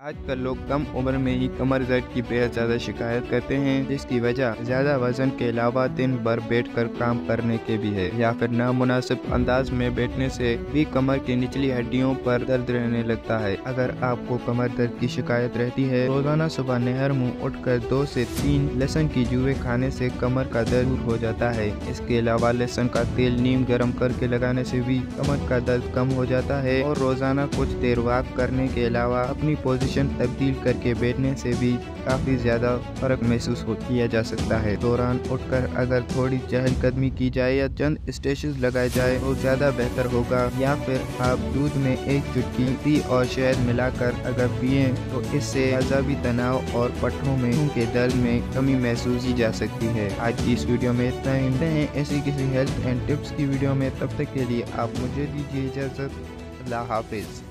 आजकल लोग कम उम्र में ही कमर दर्द की बेहद ज़्यादा शिकायत करते हैं, जिसकी वजह ज़्यादा वजन के अलावा दिन भर बैठकर काम करने के भी है, या फिर नामुनासिब अंदाज में बैठने से भी कमर की निचली हड्डियों पर दर्द रहने लगता है। अगर आपको कमर दर्द की शिकायत रहती है, रोजाना सुबह नहर मुंह उठकर 2 से 3 लहसुन की जुए खाने से कमर का दर्द दूर हो जाता है। इसके अलावा लहसुन का तेल नीम गर्म करके लगाने से भी कमर का दर्द कम हो जाता है, और रोजाना कुछ देर वॉक करने के अलावा अपनी पोजीशन तब्दील करके बैठने से भी काफी ज्यादा फर्क महसूस किया जा सकता है। दौरान उठकर अगर थोड़ी चहलकदमी की जाए या चंद स्ट्रेचेस लगाए जाए तो ज्यादा बेहतर होगा, या फिर आप दूध में 1 चुटकी हल्दी और शहद मिलाकर अगर पिए तो इससे अज़ाबी तनाव और पट्टों में के दर्द में कमी महसूस की जा सकती है। आज की इस वीडियो में इतना ही। मिलते हैं ऐसी किसी हेल्थ एंड टिप्स की वीडियो में, तब तक के लिए आप मुझे दीजिए इजाजत। अल्लाह हाफिज।